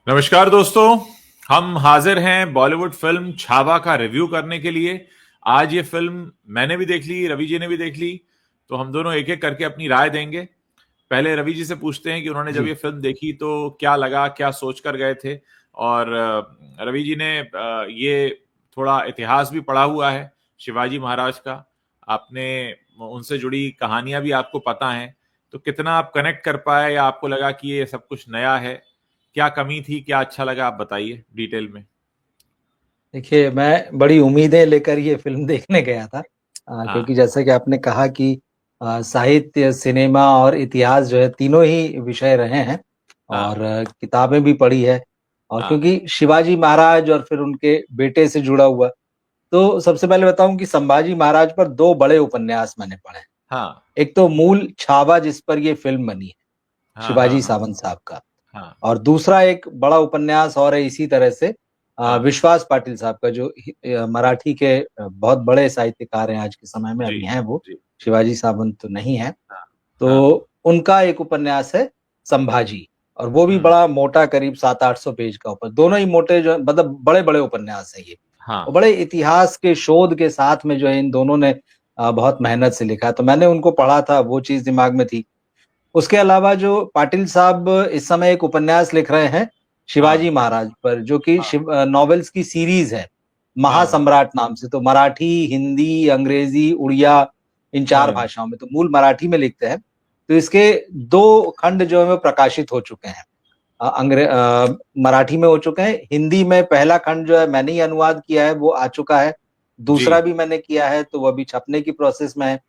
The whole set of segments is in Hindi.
नमस्कार दोस्तों। हम हाजिर हैं बॉलीवुड फिल्म छावा का रिव्यू करने के लिए। आज ये फिल्म मैंने भी देख ली, रवि जी ने भी देख ली, तो हम दोनों एक एक करके अपनी राय देंगे। पहले रवि जी से पूछते हैं कि उन्होंने जब जी। ये फिल्म देखी तो क्या लगा, क्या सोच कर गए थे। और रवि जी ने ये थोड़ा इतिहास भी पढ़ा हुआ है शिवाजी महाराज का। आपने उनसे जुड़ी कहानियां भी आपको पता हैं, तो कितना आप कनेक्ट कर पाए या आपको लगा कि ये सब कुछ नया है? क्या कमी थी, क्या अच्छा लगा, आप बताइए डिटेल में। देखिए, मैं बड़ी उम्मीदें लेकर ये फिल्म देखने गया था, हाँ। क्योंकि जैसे कि आपने कहा कि साहित्य, सिनेमा और इतिहास जो है तीनों ही विषय रहे हैं। और हाँ। किताबें भी पढ़ी है। और हाँ। क्योंकि शिवाजी महाराज और फिर उनके बेटे से जुड़ा हुआ, तो सबसे पहले बताऊं कि संभाजी महाराज पर दो बड़े उपन्यास मैंने पढ़े हैं। हाँ। एक तो मूल छावा जिस पर ये फिल्म बनी है, हाँ। हाँ। शिवाजी हाँ। सावंत साहब का। हाँ। और दूसरा एक बड़ा उपन्यास और है इसी तरह से, हाँ। विश्वास पाटिल साहब का, जो मराठी के बहुत बड़े साहित्यकार हैं आज के समय में, जी। अभी हैं वो, जी। शिवाजी सावंत तो नहीं है। हाँ। हाँ। तो उनका एक उपन्यास है संभाजी, और वो भी हम्म। बड़ा मोटा, करीब 700-800 पेज का। ऊपर दोनों ही मोटे, जो मतलब बड़े बड़े उपन्यास है ये। और हाँ। बड़े इतिहास के शोध के साथ में जो है इन दोनों ने बहुत मेहनत से लिखा है। तो मैंने उनको पढ़ा था, वो चीज दिमाग में थी। उसके अलावा जो पाटिल साहब इस समय एक उपन्यास लिख रहे हैं शिवाजी हाँ। महाराज पर, जो कि हाँ। नॉवेल्स की सीरीज है, हाँ। महासम्राट नाम से। तो मराठी, हिंदी, अंग्रेजी, उड़िया, इन चार हाँ। भाषाओं में, तो मूल मराठी में लिखते हैं। तो इसके दो खंड जो है वो प्रकाशित हो चुके हैं। मराठी में हो चुके हैं। हिंदी में पहला खंड जो है मैंने ही अनुवाद किया है, वो आ चुका है। जी। दूसरा भी मैंने किया है, तो वो अभी छपने की प्रोसेस में है।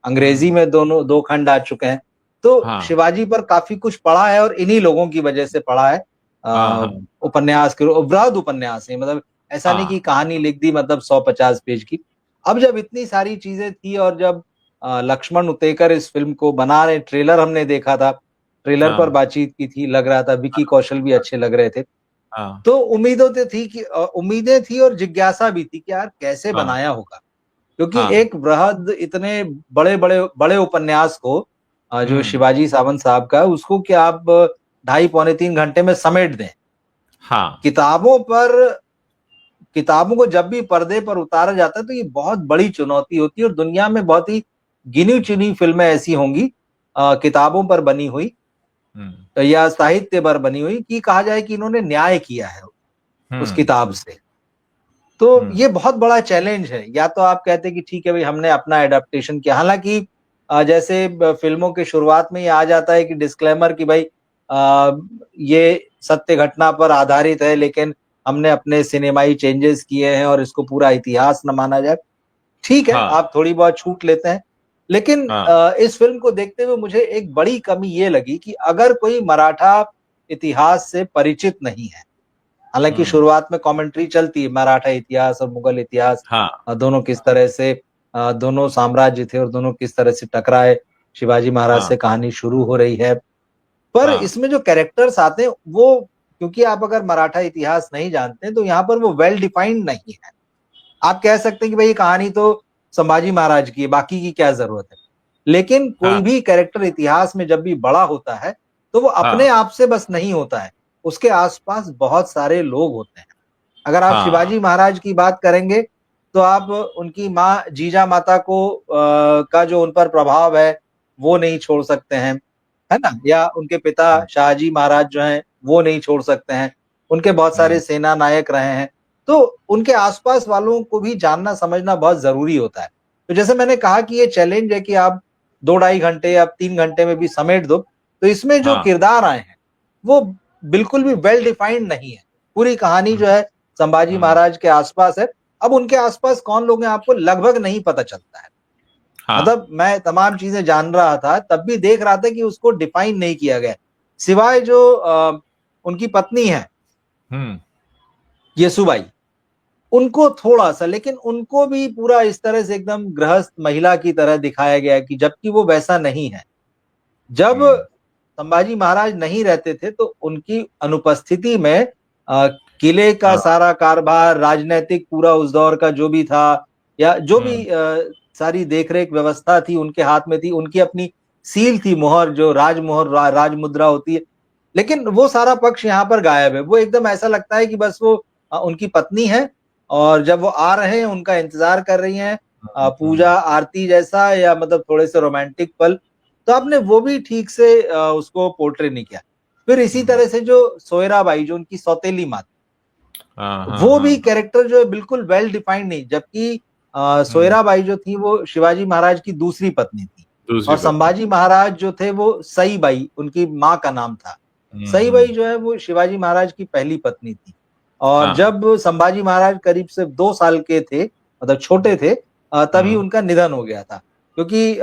अंग्रेजी हम्म। में दोनों दो खंड आ चुके हैं। तो हाँ। शिवाजी पर काफी कुछ पढ़ा है, और इन्हीं लोगों की वजह से पढ़ा है। हाँ। अ, हाँ। उपन्यास के वृहद उपन्यास है, मतलब ऐसा नहीं कि हाँ। कहानी लिख दी, मतलब 150 पेज की। अब जब इतनी सारी चीजें थी, और जब लक्ष्मण उतेकर इस फिल्म को बना रहे, ट्रेलर हमने देखा था, ट्रेलर पर हाँ। बातचीत की थी, लग रहा था विकी कौशल भी अच्छे लग रहे थे। हाँ। तो उम्मीदें थी और जिज्ञासा भी थी कि यार कैसे हाँ। बनाया होगा। क्योंकि हाँ। एक वृहद, इतने बड़े बड़े बड़े उपन्यास को, जो हम्म। शिवाजी सावंत साहब का, उसको क्या आप 2.5 पौने 3 घंटे में समेट दें। हाँ। किताबों पर किताबों को जब भी पर्दे पर उतारा जाता है तो ये बहुत बड़ी चुनौती होती है, और दुनिया में बहुत ही गिनी चुनी फिल्में ऐसी होंगी किताबों पर बनी हुई हम्म। या साहित्य पर बनी हुई, कि कहा जाए कि इन्होंने न्याय किया है उस हम्म। किताब से। तो हम्म। ये बहुत बड़ा चैलेंज है। या तो आप कहते हैं कि ठीक है भाई, हमने अपना एडेप्टेशन किया, हालांकि जैसे फिल्मों के शुरुआत में ही आ जाता है कि डिस्क्लेमर, कि भाई ये सत्य घटना पर आधारित है, लेकिन हमने अपने सिनेमाई चेंजेस किए हैं, और इसको पूरा इतिहास न माना जाए। ठीक है, हाँ। आप थोड़ी बहुत छूट लेते हैं। लेकिन हाँ। इस फिल्म को देखते हुए मुझे एक बड़ी कमी ये लगी कि अगर कोई मराठा इतिहास से परिचित नहीं है, हालांकि हम्म। शुरुआत में कमेंट्री चलती है मराठा इतिहास और मुगल इतिहास, हाँ। दोनों किस तरह से, दोनों साम्राज्य थे और दोनों किस तरह से टकराए, शिवाजी महाराज हाँ। से कहानी शुरू हो रही है। पर हाँ। इसमें जो कैरेक्टर्स आते हैं वो, क्योंकि आप अगर मराठा इतिहास नहीं जानते हैं तो यहाँ पर वो वेल डिफाइंड नहीं है। आप कह सकते हैं कि भाई ये कहानी तो संभाजी महाराज की है, बाकी की क्या जरूरत है। लेकिन कोई हाँ। भी कैरेक्टर इतिहास में जब भी बड़ा होता है, तो वो अपने हाँ। आप से बस नहीं होता है, उसके आसपास बहुत सारे लोग होते हैं। अगर आप हाँ। शिवाजी महाराज की बात करेंगे, तो आप उनकी माँ जीजा माता को का जो उन पर प्रभाव है वो नहीं छोड़ सकते हैं, है ना। या उनके पिता शाहजी महाराज जो हैं वो नहीं छोड़ सकते हैं। उनके बहुत सारे हम्म। सेना नायक रहे हैं। तो उनके आसपास वालों को भी जानना समझना बहुत जरूरी होता है। तो जैसे मैंने कहा कि ये चैलेंज है कि आप 2-2.5 घंटे या 3 घंटे में भी समेट दो, तो इसमें जो हाँ। किरदार आए हैं वो बिल्कुल भी वेल डिफाइंड नहीं है। पूरी कहानी हम्म। जो है संभाजी हम्म। महाराज के आसपास है। अब उनके आसपास कौन लोग हैं आपको लगभग नहीं पता चलता है। हाँ। मतलब मैं तमाम चीजें जान रहा था, तब भी देख रहा था कि उसको डिफाइन नहीं किया गया, सिवाय जो उनकी पत्नी है हम्म। येसुबाई, उनको थोड़ा सा, लेकिन उनको भी पूरा इस तरह से एकदम गृहस्थ महिला की तरह दिखाया गया है, कि जबकि वो वैसा नहीं है। जब हम्म। संभाजी महाराज नहीं रहते थे तो उनकी अनुपस्थिति में अ, किले का हाँ। सारा कारभार, राजनैतिक पूरा उस दौर का जो भी था, या जो भी हम्म। सारी देखरेख व्यवस्था थी उनके हाथ में थी। उनकी अपनी सील थी, मोहर, जो राजमोहर राज मुद्रा होती है। लेकिन वो सारा पक्ष यहाँ पर गायब है। वो एकदम ऐसा लगता है कि बस वो उनकी पत्नी है और जब वो आ रहे हैं उनका इंतजार कर रही हैं, पूजा आरती जैसा या मतलब थोड़े से रोमांटिक पल, तो आपने वो भी ठीक से उसको पोर्ट्रे नहीं किया। फिर इसी तरह से जो सोयरा बाई जो उनकी सौतेली माँ, वो भी कैरेक्टर जो है बिल्कुल वेल डिफाइंड नहीं, जबकि सोयरा बाई जो थी वो शिवाजी महाराज की दूसरी पत्नी थी और संभाजी महाराज जो थे वो सई बाई उनकी माँ का नाम था। सई बाई जो है वो शिवाजी महाराज की पहली पत्नी थी और जब संभाजी महाराज करीब से 2 साल के थे, मतलब छोटे थे, तभी उनका निधन हो गया था। क्योंकि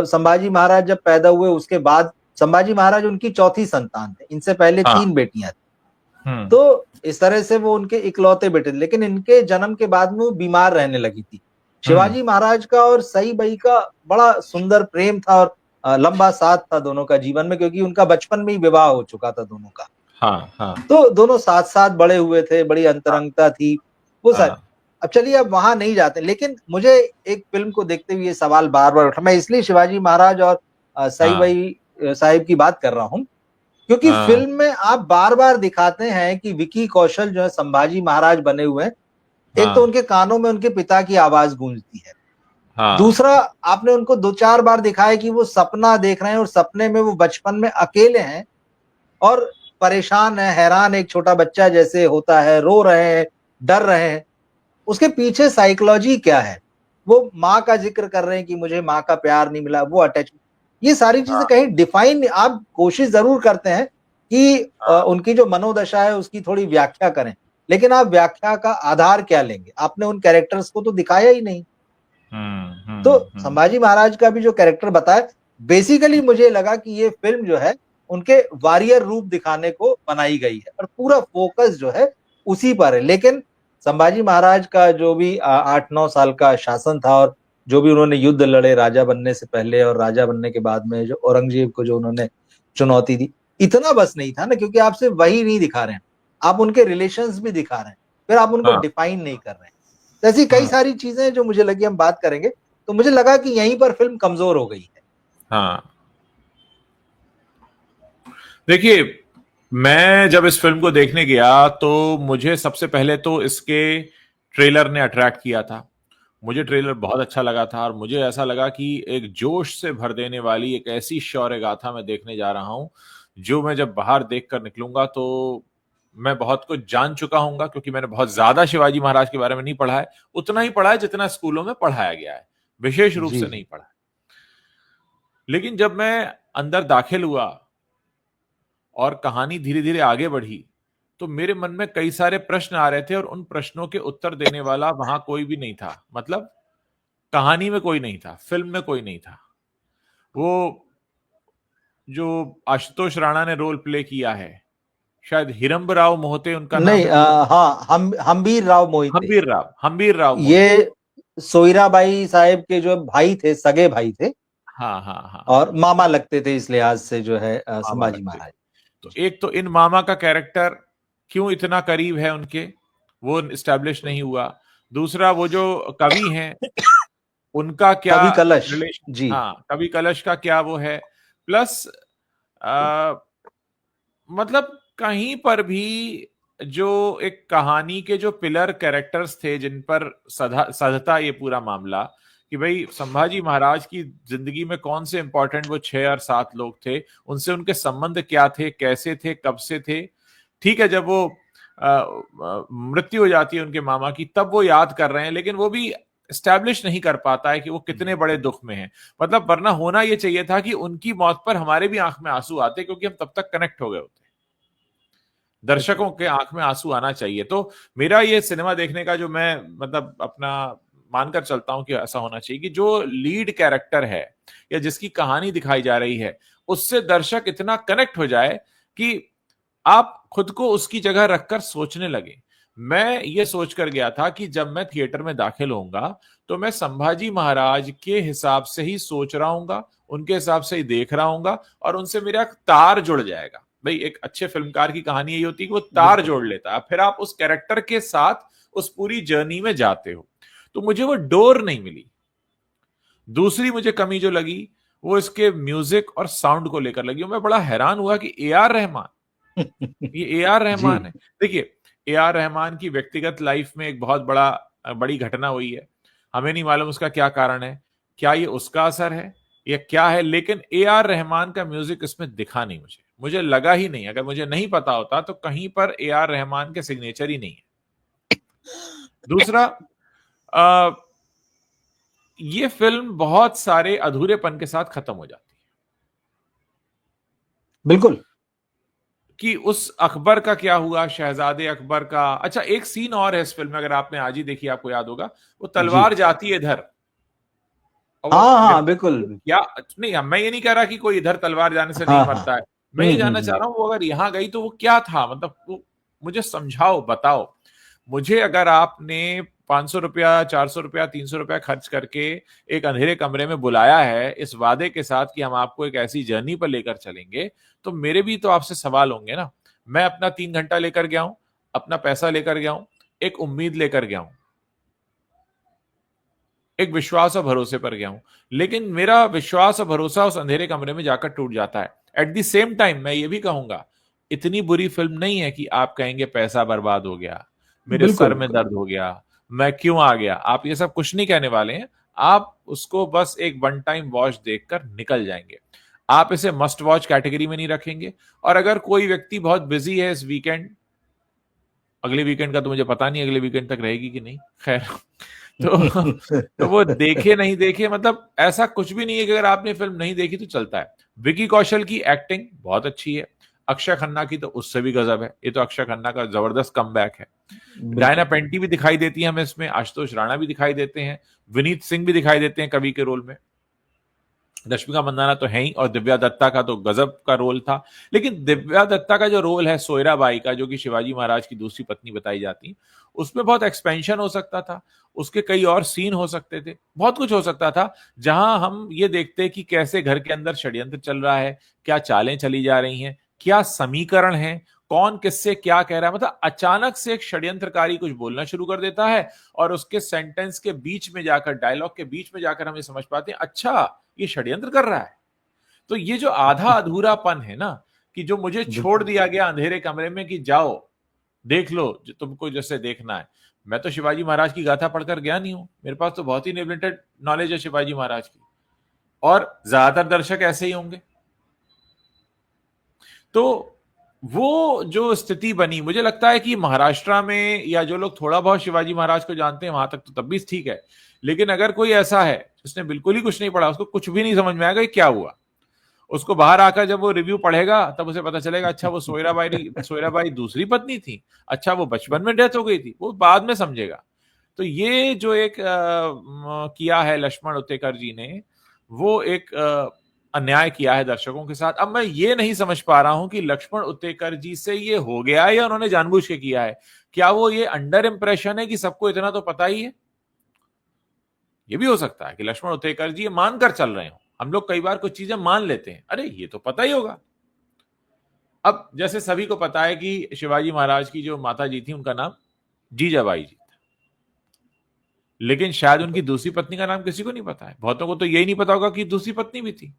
संभाजी महाराज जब पैदा हुए उसके बाद संभाजी महाराज उनकी चौथी संतान थे, इनसे पहले 3 बेटियां थी। तो इस तरह से वो उनके इकलौते बेटे थे, लेकिन इनके जन्म के बाद में वो बीमार रहने लगी थी। शिवाजी महाराज का और सई बाई का बड़ा सुंदर प्रेम था और लंबा साथ था दोनों का जीवन में, क्योंकि उनका बचपन में ही विवाह हो चुका था दोनों का। तो दोनों साथ साथ बड़े हुए थे, बड़ी अंतरंगता थी वो सारी। अब चलिए अब वहां नहीं जाते, लेकिन मुझे एक फिल्म को देखते हुए ये सवाल बार बार उठा। मैं इसलिए शिवाजी महाराज और सई बाई साहिब की बात कर रहा हूँ क्योंकि फिल्म में आप बार बार दिखाते हैं कि विकी कौशल जो है संभाजी महाराज बने हुए हैं। एक तो उनके कानों में उनके पिता की आवाज गूंजती है, दूसरा आपने उनको 2-4 बार दिखाया कि वो सपना देख रहे हैं और सपने में वो बचपन में अकेले हैं और परेशान है, हैरान, एक छोटा बच्चा जैसे होता है, रो रहे हैं, डर रहे हैं। उसके पीछे साइकोलॉजी क्या है? वो माँ का जिक्र कर रहे हैं कि मुझे माँ का प्यार नहीं मिला, वो अटैच, ये सारी चीजें कहीं डिफाइन, आप कोशिश जरूर करते हैं कि उनकी जो मनोदशा है उसकी थोड़ी व्याख्या करें, लेकिन आप व्याख्या का आधार क्या लेंगे? आपने उन कैरेक्टर्स को तो दिखाया ही नहीं। तो संभाजी महाराज का भी जो कैरेक्टर बताया, बेसिकली मुझे लगा कि ये फिल्म जो है उनके वॉरियर रूप दिखाने को बनाई गई है और पूरा फोकस जो है उसी पर है। लेकिन संभाजी महाराज का जो भी 8-9 साल का शासन था और जो भी उन्होंने युद्ध लड़े राजा बनने से पहले और राजा बनने के बाद में, जो औरंगजेब को जो उन्होंने चुनौती दी, इतना बस नहीं था ना, क्योंकि आप सिर्फ वही नहीं दिखा रहे हैं, आप उनके रिलेशंस भी दिखा रहे हैं, फिर आप उनको डिफाइन नहीं कर रहे हैं। ऐसी कई सारी चीजें जो मुझे लगी हम बात करेंगे, तो मुझे लगा कि यहीं पर फिल्म कमजोर हो गई है। देखिए, मैं जब इस फिल्म को देखने गया तो मुझे सबसे पहले तो इसके ट्रेलर ने अट्रैक्ट किया था। मुझे ट्रेलर बहुत अच्छा लगा था और मुझे ऐसा लगा कि एक जोश से भर देने वाली एक ऐसी शौर्य गाथा मैं देखने जा रहा हूं, जो मैं जब बाहर देखकर निकलूंगा तो मैं बहुत कुछ जान चुका हूंगा, क्योंकि मैंने बहुत ज्यादा शिवाजी महाराज के बारे में नहीं पढ़ा है, उतना ही पढ़ा है जितना स्कूलों में पढ़ाया गया है, विशेष रूप से नहीं पढ़ा है। लेकिन जब मैं अंदर दाखिल हुआ और कहानी धीरे धीरे आगे बढ़ी, तो मेरे मन में कई सारे प्रश्न आ रहे थे और उन प्रश्नों के उत्तर देने वाला वहां कोई भी नहीं था। मतलब कहानी में कोई नहीं था, फिल्म में कोई नहीं था। वो जो आशुतोष राणा ने रोल प्ले किया है, शायद हिरंब राव मोहिते उनका नहीं, नाम है। हाँ, हम्बीर राव मोहिते। हम्बीर राव ये सोयराबाई साहेब के जो भाई थे, सगे भाई थे। हाँ। और मामा लगते थे इस लिहाज से जो है संभाजी महाराज। तो एक तो इन मामा का कैरेक्टर क्यों इतना करीब है उनके, वो एस्टैब्लिश नहीं हुआ। दूसरा, वो जो कवि हैं उनका क्या कवि कलश रिलेशन, कवि कलश का क्या वो है। प्लस मतलब कहीं पर भी जो एक कहानी के जो पिलर कैरेक्टर्स थे जिन पर सधता ये पूरा मामला, कि भाई संभाजी महाराज की जिंदगी में कौन से इंपॉर्टेंट वो 6 और 7 लोग थे, उनसे उनके संबंध क्या थे, कैसे थे, कब से थे। ठीक है, जब वो मृत्यु हो जाती है उनके मामा की, तब वो याद कर रहे हैं, लेकिन वो भी एस्टैब्लिश नहीं कर पाता है कि वो कितने बड़े दुख में हैं। मतलब वरना होना ये चाहिए था कि उनकी मौत पर हमारे भी आंख में आंसू आते, क्योंकि हम तब तक कनेक्ट हो गए होते। दर्शकों के आंख में आंसू आना चाहिए। तो मेरा ये सिनेमा देखने का जो मैं मतलब अपना मानकर चलता हूं कि ऐसा होना चाहिए कि जो लीड कैरेक्टर है या जिसकी कहानी दिखाई जा रही है, उससे दर्शक इतना कनेक्ट हो जाए कि आप खुद को उसकी जगह रखकर सोचने लगे। मैं ये सोचकर गया था कि जब मैं थिएटर में दाखिल होऊंगा तो मैं संभाजी महाराज के हिसाब से ही सोच रहा हूंगा, उनके हिसाब से ही देख रहा हूंगा और उनसे मेरा तार जुड़ जाएगा। भाई एक अच्छे फिल्मकार की कहानी यही होती है कि वो तार जोड़ लेता है, फिर आप उस कैरेक्टर के साथ उस पूरी जर्नी में जाते हो। तो मुझे वो डोर नहीं मिली। दूसरी मुझे कमी जो लगी वो इसके म्यूजिक और साउंड को लेकर लगी। मैं बड़ा हैरान हुआ कि ए आर रहमान ये ए आर जी। रहमान है। देखिए, ए आर रहमान की व्यक्तिगत लाइफ में एक बहुत बड़ी घटना हुई है। हमें नहीं मालूम उसका क्या कारण है, क्या ये उसका असर है या क्या है, लेकिन ए आर रहमान का म्यूजिक इसमें दिखा नहीं मुझे। मुझे लगा ही नहीं, अगर मुझे नहीं पता होता तो कहीं पर ए आर रहमान के सिग्नेचर ही नहीं है। दूसरा, अ, ये फिल्म बहुत सारे अधूरेपन के साथ खत्म हो जाती है बिल्कुल। कि उस अकबर का क्या हुआ, शहजादे अकबर का। अच्छा, एक सीन और है इस फिल्म में, अगर आपने आज ही देखी आपको याद होगा। वो जी। तलवार जाती है इधर और वो हाँ हाँ, गिरती है, वो बिल्कुल। क्या। नहीं, मैं ये नहीं कह रहा कि कोई इधर तलवार जाने से नहीं हाँ हाँ। मरता है। मैं ये जानना चाह हम्म। रहा हूं वो अगर यहां गई तो वो क्या था, मतलब वो मुझे समझाओ, बताओ मुझे। अगर आपने 500 रुपया, 400 रुपया, 300 रुपया खर्च करके एक अंधेरे कमरे में बुलाया है इस वादे के साथ कि हम आपको एक ऐसी जर्नी पर लेकर चलेंगे, तो मेरे भी तो आपसे सवाल होंगे ना। मैं अपना 3 घंटा लेकर गया हूं, अपना पैसा लेकर गया हूं, एक उम्मीद लेकर गया हूं, एक विश्वास और भरोसे पर गया हूं, लेकिन मेरा विश्वास और भरोसा उस अंधेरे कमरे में जाकर टूट जाता है। एट द सेम टाइम मैं ये भी कहूंगा, इतनी बुरी फिल्म नहीं है कि आप कहेंगे पैसा बर्बाद हो गया, मेरे बिल्कुल सर में बिल्कुल। दर्द हो गया, मैं क्यों आ गया। आप ये सब कुछ नहीं कहने वाले हैं। आप उसको बस एक वन टाइम वॉच देखकर निकल जाएंगे। आप इसे मस्ट वॉच कैटेगरी में नहीं रखेंगे। और अगर कोई व्यक्ति बहुत बिजी है इस वीकेंड, अगले वीकेंड का तो मुझे पता नहीं अगले वीकेंड तक रहेगी कि नहीं, खैर, तो वो देखे नहीं देखे, मतलब ऐसा कुछ भी नहीं है कि अगर आपने फिल्म नहीं देखी तो चलता है। विकी कौशल की एक्टिंग बहुत अच्छी है। अक्षय खन्ना की तो उससे भी गजब है। ये तो अक्षय खन्ना का जबरदस्त कमबैक है। डायना बिल्कुल। पेंटी भी दिखाई देती है हमें इसमें, आशुतोष राणा भी दिखाई देते हैं, विनीत सिंह भी दिखाई देते हैं कवि के रोल में, रश्मिका मंदाना तो है ही, और दिव्या दत्ता का तो गजब का रोल था। लेकिन दिव्या दत्ता का जो रोल है सोयरा बाई का, जो कि शिवाजी महाराज की दूसरी पत्नी बताई जाती, उसमें बहुत एक्सपेंशन हो सकता था, उसके कई और सीन हो सकते थे, बहुत कुछ हो सकता था, जहां हम ये देखते कि कैसे घर के अंदर षड्यंत्र चल रहा है, क्या चालें चली जा रही हैं, क्या समीकरण है, कौन किससे क्या कह रहा है। मतलब अचानक से एक षड्यंत्रकारी कुछ बोलना शुरू कर देता है और उसके सेंटेंस के बीच में जाकर, डायलॉग के बीच में जाकर हम ये समझ पाते हैं, अच्छा ये षड्यंत्र कर रहा है। तो ये जो आधा अधूरापन है ना, कि जो मुझे छोड़ बिल्कुल। दिया गया अंधेरे कमरे में कि जाओ देख लो जो तुमको जैसे देखना है। मैं तो शिवाजी महाराज की गाथा पढ़कर गया नहीं हूं, मेरे पास तो बहुत ही लिमिटेड नॉलेज है शिवाजी महाराज की, और ज्यादातर दर्शक ऐसे ही होंगे। तो वो जो स्थिति बनी, मुझे लगता है कि महाराष्ट्र में या जो लोग थोड़ा बहुत शिवाजी महाराज को जानते हैं वहां तक तो तब भी ठीक है। लेकिन अगर कोई ऐसा है जिसने बिल्कुल ही कुछ नहीं पढ़ा, उसको कुछ भी नहीं समझ में आएगा क्या हुआ, उसको बाहर आकर जब वो रिव्यू पढ़ेगा तब उसे पता चलेगा अच्छा वो सोयराबाई दूसरी पत्नी थी, अच्छा वो बचपन में डेथ हो गई थी, वो बाद में समझेगा। तो ये जो एक किया है लक्ष्मण उत्तेकर जी ने, वो एक अन्याय किया है दर्शकों के साथ। अब मैं ये नहीं समझ पा रहा हूं कि लक्ष्मण उत्तेकर जी से ये हो गया है या उन्होंने जानबूझ के किया है। क्या वो ये अंडर इंप्रेशन है कि सबको इतना तो पता ही है? ये भी हो सकता है कि लक्ष्मण उत्तेकर जी ये मानकर चल रहे हो। हम लोग कई बार कुछ चीजें मान लेते हैं, अरे ये तो पता ही होगा। अब जैसे सभी को पता है कि शिवाजी महाराज की जो माता जी थी उनका नाम जीजाबाई जी था, लेकिन शायद उनकी दूसरी पत्नी का नाम किसी को नहीं पता है। बहुतों को तो यही नहीं पता होगा कि दूसरी पत्नी भी थी।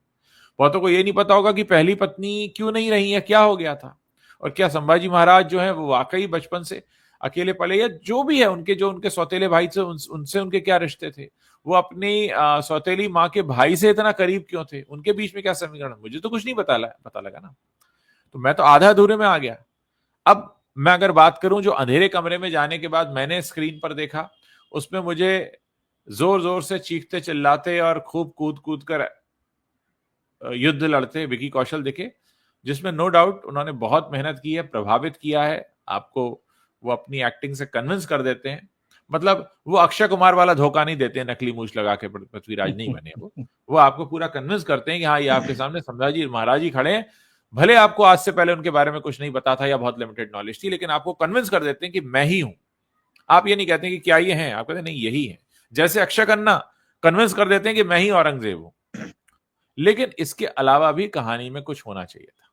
बहुतों को यही नहीं पता होगा कि पहली पत्नी क्यों नहीं रही है, क्या हो गया था। और क्या संभाजी महाराज जो है वो वाकई बचपन से अकेले पले, या जो भी है उनके जो उनके सौतेले भाई से उनसे उनके क्या रिश्ते थे, वो अपनी सौतेली माँ के भाई से इतना करीब क्यों थे, उनके बीच में क्या समीकरण, मुझे तो कुछ नहीं पता लगा ना। तो मैं तो आधा अधूरे में आ गया। अब मैं अगर बात करूं, जो अंधेरे कमरे में जाने के बाद मैंने स्क्रीन पर देखा, उसमें मुझे जोर जोर से चीखते चिल्लाते और खूब कूद कूद कर युद्ध लड़ते विकी कौशल दिखे, जिसमें नो डाउट उन्होंने बहुत मेहनत की है, प्रभावित किया है आपको। वो अपनी एक्टिंग से कन्विंस कर देते हैं। मतलब वो अक्षय कुमार वाला धोखा नहीं देते हैं, नकली मूछ लगा के पृथ्वीराज नहीं बने वो आपको पूरा कन्विंस करते हैं कि हाँ ये आपके सामने संभाजी महाराज ही खड़े हैं। भले आपको आज से पहले उनके बारे में कुछ नहीं पता था या बहुत लिमिटेड नॉलेज थी, लेकिन आपको कन्विंस कर देते हैं कि मैं ही हूं। आप ये नहीं कहते कि क्या ये हैं, आप कहते हैं नहीं यही है। जैसे अक्षय खन्ना कन्विंस कर देते हैं कि मैं ही औरंगजेब हूं। लेकिन इसके अलावा भी कहानी में कुछ होना चाहिए था।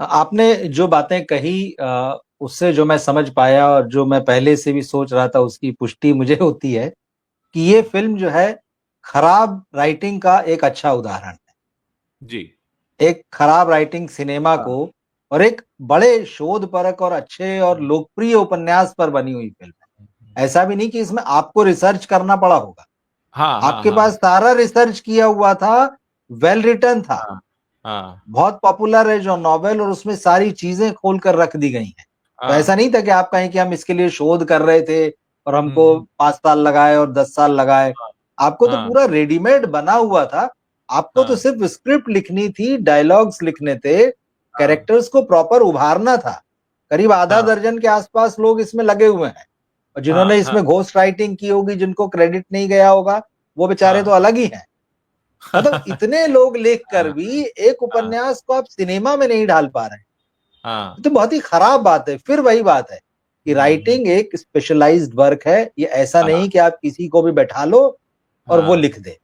आपने जो बातें कही उससे जो मैं समझ पाया और जो मैं पहले से भी सोच रहा था उसकी पुष्टि मुझे होती है कि ये फिल्म जो है खराब राइटिंग का एक अच्छा उदाहरण है। जी। एक खराब राइटिंग सिनेमा हाँ को और एक बड़े शोधपरक और अच्छे और लोकप्रिय उपन्यास पर बनी हुई फिल्म है। ऐसा भी नहीं कि इसमें आपको रिसर्च करना पड़ा होगा, हाँ हाँ आपके पास हाँ सारा रिसर्च किया हुआ था, वेल रिटन था, हाँ हाँ बहुत पॉपुलर है जो नॉवेल, और उसमें सारी चीजें खोल कर रख दी गई हैं। तो ऐसा हाँ नहीं था कि आप कहें कि हम इसके लिए शोध कर रहे थे और हमको हम्म, 5 साल लगाए और 10 साल लगाए। हाँ आपको तो हाँ पूरा रेडीमेड बना हुआ था। आपको तो हाँ सिर्फ स्क्रिप्ट लिखनी थी, डायलॉग्स लिखने थे, हाँ कैरेक्टर्स को प्रॉपर उभारना था। करीब आधा हाँ दर्जन के आसपास लोग इसमें लगे हुए हैं, और जिन्होंने हाँ हाँ इसमें घोस्ट राइटिंग की होगी, जिनको क्रेडिट नहीं गया होगा, वो बेचारे तो हाँ अलग ही हैं। मतलब इतने लोग लिख कर हाँ भी एक हाँ उपन्यास को आप सिनेमा में नहीं ढाल पा रहे हैं, हाँ, ये तो बहुत ही खराब बात है। फिर वही बात है कि हम्म, राइटिंग एक स्पेशलाइज्ड वर्क है, ये ऐसा नहीं हाँ कि आप किसी को भी बैठा लो और वो हाँ लिख दे।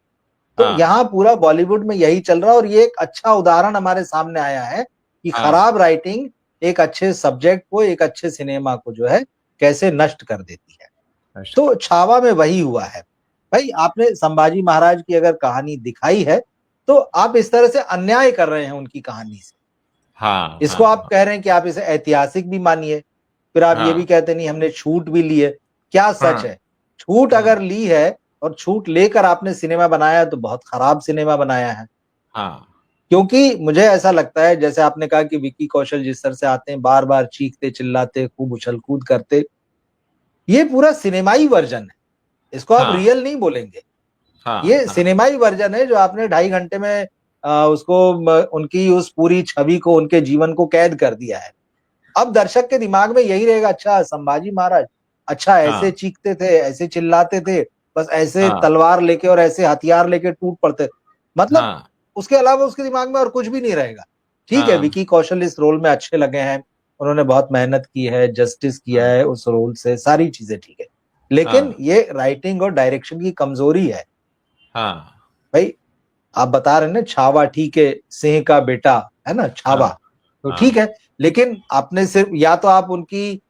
तो हाँ यहाँ पूरा बॉलीवुड में यही चल रहा है, और ये एक अच्छा उदाहरण हमारे सामने आया है कि हाँ खराब राइटिंग एक अच्छे सब्जेक्ट को, एक अच्छे सिनेमा को जो है कैसे नष्ट कर देती है। अच्छा, तो छावा में वही हुआ है। भाई आपने संभाजी महाराज की अगर कहानी दिखाई है, तो आप इस तरह से अन्याय कर रहे हैं उनकी कहानी से। हाँ इसको हाँ आप हाँ कह रहे हैं कि आप इसे ऐतिहासिक भी मानिए, फिर आप ये भी हाँ कहते नहीं हमने छूट भी ली है। क्या सच हाँ है? छूट हम्म, अगर ली है और छूट लेकर आपने सिनेमा बनाया, तो बहुत खराब सिनेमा बनाया है। हाँ क्योंकि मुझे ऐसा लगता है, जैसे आपने कहा कि विकी कौशल जिस तरह से आते हैं, बार बार चीखते चिल्लाते खूब उछल कूद करते, ये पूरा सिनेमाई वर्जन है, इसको आप हाँ रियल नहीं बोलेंगे। हाँ ये हाँ सिनेमाई वर्जन है जो आपने 2.5 घंटे में उसको उनकी उस पूरी छवि को, उनके जीवन को कैद कर दिया है। अब दर्शक के दिमाग में यही रहेगा, अच्छा संभाजी महाराज, अच्छा ऐसे हाँ चीखते थे, ऐसे चिल्लाते थे, बस ऐसे हाँ तलवार लेके और ऐसे हथियार लेके टूट पड़ते, मतलब हाँ उसके अलावा उसके दिमाग में और कुछ भी नहीं रहेगा। ठीक है, हाँ विकी कौशल इस रोल में अच्छे लगे हैं, उन्होंने बहुत मेहनत की है, जस्टिस किया हाँ है उस रोल से, सारी चीजें ठीक है, लेकिन हाँ ये राइटिंग और डायरेक्शन की कमजोरी है। हाँ भाई आप बता रहे हैं ना, छावा ठीक है, सिंह का बेटा है ना छावा, हाँ तो ठीक हाँ है, लेकिन आपने सिर्फ, या तो आप उनकी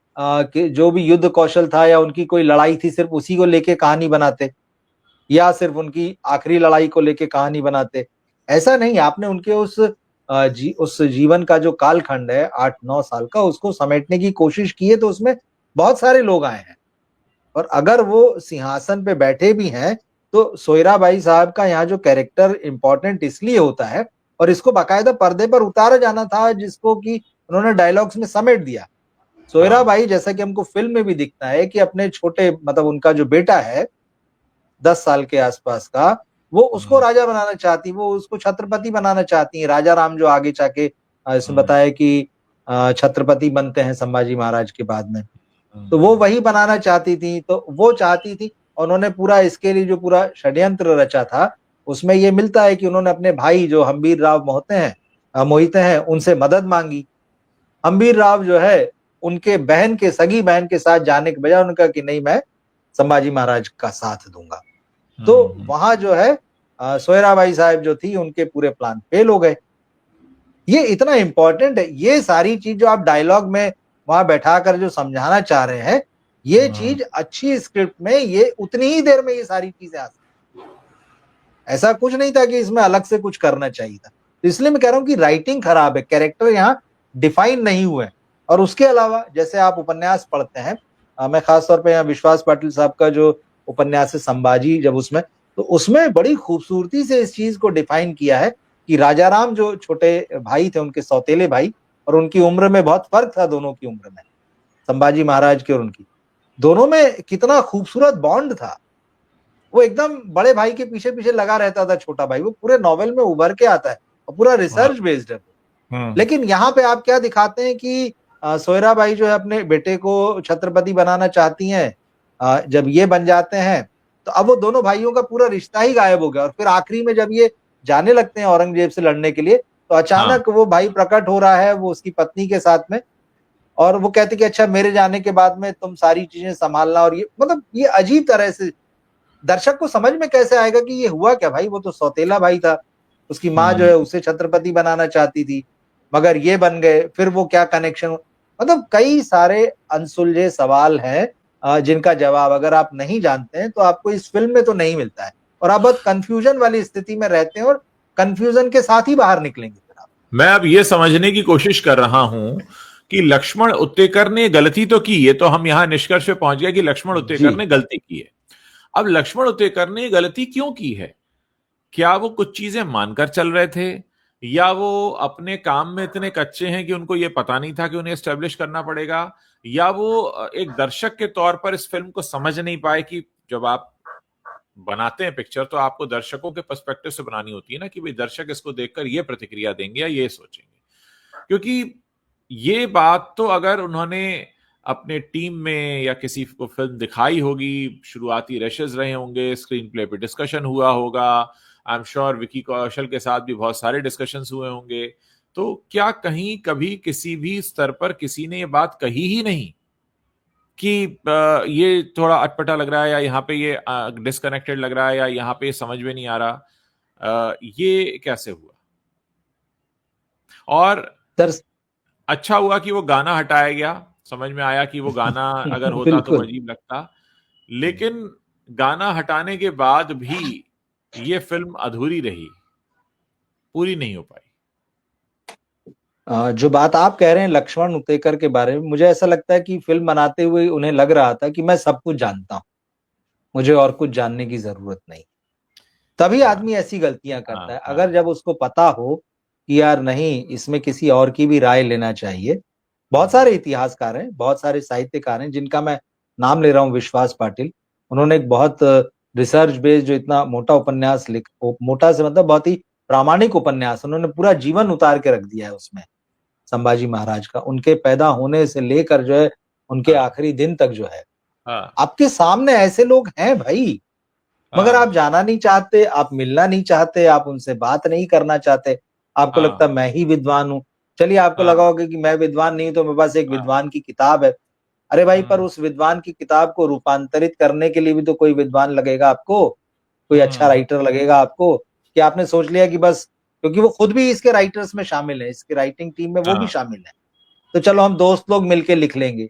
जो भी युद्ध कौशल था या उनकी कोई लड़ाई थी, सिर्फ उसी को लेके कहानी बनाते, या सिर्फ उनकी आखिरी लड़ाई को लेके कहानी बनाते। ऐसा नहीं, आपने उनके उस जीवन का जो कालखंड है 8-9 साल का, उसको समेटने की कोशिश की है, तो उसमें बहुत सारे लोग आए हैं। और अगर वो सिंहासन पे बैठे भी हैं, तो सोयराबाई साहब का यहाँ जो कैरेक्टर इंपॉर्टेंट इसलिए होता है, और इसको बाकायदा पर्दे पर उतारा जाना था, जिसको कि उन्होंने डायलॉग्स में समेट दिया। हाँ सोयराबाई, जैसा कि हमको फिल्म में भी दिखता है कि अपने छोटे, मतलब उनका जो बेटा है 10 साल के आसपास का, वो उसको हम्म, राजा बनाना चाहती, वो उसको छत्रपति बनाना चाहती है। राजा राम जो आगे जाके इसमें हम्म, बताया कि छत्रपति बनते हैं संभाजी महाराज के बाद में, तो वो हम्म, वही बनाना चाहती थी, तो वो चाहती थी। और उन्होंने पूरा इसके लिए जो पूरा षड्यंत्र रचा था, उसमें ये मिलता है कि उन्होंने अपने भाई जो हम्बीर राव मोहिते हैं, उनसे मदद मांगी। हम्बीर राव जो है, उनके बहन के, सगी बहन के साथ जाने के बजाय उन्होंने कहा कि नहीं, मैं संभाजी महाराज का साथ दूंगा। तो हम्म, वहां जो है सोयराबाई साहब जो थी, उनके पूरे प्लान फेल हो गए। ये इतना इंपॉर्टेंट है, ये सारी चीज जो आप डायलॉग में वहां बैठाकर जो समझाना चाह रहे हैं, ये हम्म, चीज अच्छी स्क्रिप्ट में ये उतनी ही देर में ये सारी चीजें आ सकती। ऐसा कुछ नहीं था कि इसमें अलग से कुछ करना चाहिए था। तो इसलिए मैं कह रहा हूं कि राइटिंग खराब है, कैरेक्टर यहाँ डिफाइन नहीं हुए। और उसके अलावा जैसे आप उपन्यास पढ़ते हैं, मैं खास तौर पे यहाँ विश्वास पाटिल साहब का जो उपन्यास है संभाजी, जब उसमें, तो उसमें बड़ी खूबसूरती से इस चीज को डिफाइन किया है कि राजा राम जो छोटे भाई थे, उनके सौतेले भाई, और उनकी उम्र में बहुत फर्क था, दोनों की उम्र में, संभाजी महाराज की और उनकी, दोनों में कितना खूबसूरत बॉन्ड था। वो एकदम बड़े भाई के पीछे पीछे लगा रहता था, छोटा भाई, वो पूरे नॉवेल में उभर के आता है, और पूरा हाँ, रिसर्च बेस्ड है। हम्म, लेकिन यहाँ पे आप क्या दिखाते हैं कि सोयराबाई जो है अपने बेटे को छत्रपति बनाना चाहती हैं, जब ये बन जाते हैं, तो अब वो दोनों भाइयों का पूरा रिश्ता ही गायब हो गया। और फिर आखिरी में जब ये जाने लगते हैं औरंगजेब से लड़ने के लिए, तो हाँ अचानक वो भाई प्रकट हो रहा है, वो उसकी पत्नी के साथ में, और वो कहते कि अच्छा मेरे जाने के बाद में तुम सारी चीजें संभालना। और ये, मतलब ये अजीब तरह से दर्शक को समझ में कैसे आएगा कि ये हुआ क्या? भाई वो तो सौतेला भाई था, उसकी माँ जो हम्म, है उसे छत्रपति बनाना चाहती थी, मगर ये बन गए, फिर वो क्या कनेक्शन? मतलब कई सारे अनसुलझे सवाल हैं, जिनका जवाब अगर आप नहीं जानते हैं, तो आपको इस फिल्म में तो नहीं मिलता है, और आप बहुत कंफ्यूजन वाली स्थिति में रहते हैं, और कंफ्यूजन के साथ ही बाहर निकलेंगे फिर आप। मैं अब ये समझने की कोशिश कर रहा हूं कि लक्ष्मण उत्तेकर ने गलती तो की, ये तो हम यहां निष्कर्ष पे पहुंच गए कि लक्ष्मण जी। उत्तेकर ने गलती की है। अब लक्ष्मण उत्तेकर ने गलती क्यों की है? क्या वो कुछ चीजें मानकर चल रहे थे, या वो अपने काम में इतने कच्चे हैं कि उनको ये पता नहीं था कि उन्हें एस्टेब्लिश करना पड़ेगा, या वो एक दर्शक के तौर पर इस फिल्म को समझ नहीं पाए कि जब आप बनाते हैं पिक्चर तो आपको दर्शकों के पर्सपेक्टिव से बनानी होती है ना, कि भाई दर्शक इसको देखकर ये प्रतिक्रिया देंगे या ये सोचेंगे। क्योंकि ये बात तो अगर उन्होंने अपने टीम में या किसी को फिल्म दिखाई होगी, शुरुआती रशेस रहे होंगे, स्क्रीन प्ले पे डिस्कशन हुआ होगा, I am sure Vicky Kaushal के साथ भी बहुत सारे डिस्कशंस हुए होंगे, तो क्या कहीं कभी किसी भी स्तर पर किसी ने ये बात कही ही नहीं कि ये थोड़ा अटपटा लग रहा है, या यहाँ पे ये डिस्कनेक्टेड लग रहा है, या यहाँ पे ये समझ में नहीं आ रहा, ये कैसे हुआ? और सर अच्छा हुआ कि वो गाना हटाया गया, समझ में आया कि वो गाना अगर होता तो बिल्कुल। अजीब लगता, लेकिन गाना हटाने के बाद भी ये फिल्म अधूरी रही, पूरी नहीं हो पाई। जो बात आप कह रहे हैं लक्ष्मण उतेकर के बारे में, मुझे ऐसा लगता है कि फिल्म बनाते हुए उन्हें लग रहा था कि मैं सब कुछ जानता हूँ, मुझे और कुछ जानने की जरूरत नहीं। तभी हाँ, आदमी ऐसी गलतियां हाँ, करता है। हाँ, अगर जब उसको पता हो कि यार नहीं, इसमें किसी और की भी राय लेना चाहिए। बहुत सारे इतिहासकार हैं, बहुत सारे साहित्यकार हैं, जिनका मैं नाम ले रहा हूँ, विश्वास पाटिल। उन्होंने एक बहुत रिसर्च बेस्ड, जो इतना मोटा उपन्यास मोटा से मतलब बहुत ही प्रामाणिक उपन्यास, उन्होंने पूरा जीवन उतार के रख दिया है उसमें, संभाजी महाराज का, उनके पैदा होने से लेकर जो है उनके हाँ, आखिरी दिन तक जो है। हाँ, आपके सामने ऐसे लोग हैं भाई, मगर आप हाँ, जाना नहीं चाहते, आप मिलना नहीं चाहते, आप उनसे बात नहीं करना चाहते। आपको लगता हाँ, है मैं ही विद्वान हूँ। चलिए, आपको हाँ, लगा होगा कि मैं विद्वान नहीं हूं, तो मेरे पास एक हाँ, विद्वान की किताब है। अरे भाई, पर हम्म, उस विद्वान की किताब को रूपांतरित करने के लिए भी तो कोई विद्वान लगेगा आपको, कोई अच्छा हम्म, राइटर लगेगा आपको। कि आपने सोच लिया कि बस, क्योंकि वो खुद भी इसके राइटर्स में शामिल है, इसके राइटिंग टीम में वो भी हाँ, शामिल है, तो चलो हम दोस्त लोग मिलके लिख लेंगे।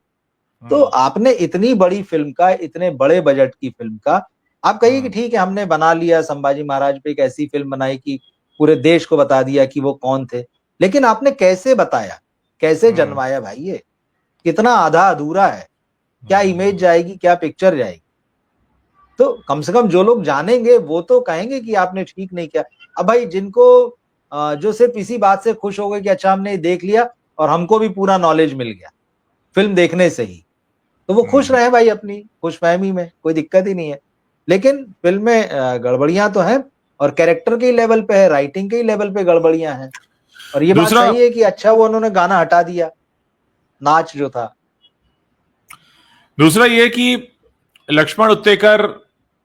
तो हम्म, आपने इतनी बड़ी फिल्म का, इतने बड़े बजट की फिल्म का, आप कहिए कि हम्म, ठीक है हमने बना लिया, संभाजी महाराज पे एक ऐसी फिल्म बनाई कि पूरे देश को बता दिया कि वो कौन थे, लेकिन आपने कैसे बताया, कैसे हम्म, जनवाया भाई? ये कितना आधा अधूरा है। क्या इमेज हम्म, जाएगी, क्या पिक्चर जाएगी? तो कम से कम जो लोग जानेंगे वो तो कहेंगे कि आपने ठीक नहीं किया। अब भाई जिनको जो सिर्फ इसी बात से खुश हो गए कि अच्छा हमने देख लिया और हमको भी पूरा नॉलेज मिल गया फिल्म देखने से ही, तो वो खुश हम्म। रहे भाई, अपनी खुशफहमी में कोई दिक्कत ही नहीं है। लेकिन फिल्म में गड़बड़ियां तो हैं, और कैरेक्टर के लेवल पे है, राइटिंग के लेवल पे गड़बड़ियां हैं। और ये बात दूसरा सही है कि अच्छा वो उन्होंने गाना हटा दिया, नाच जो था। दूसरा ये कि लक्ष्मण उत्तेकर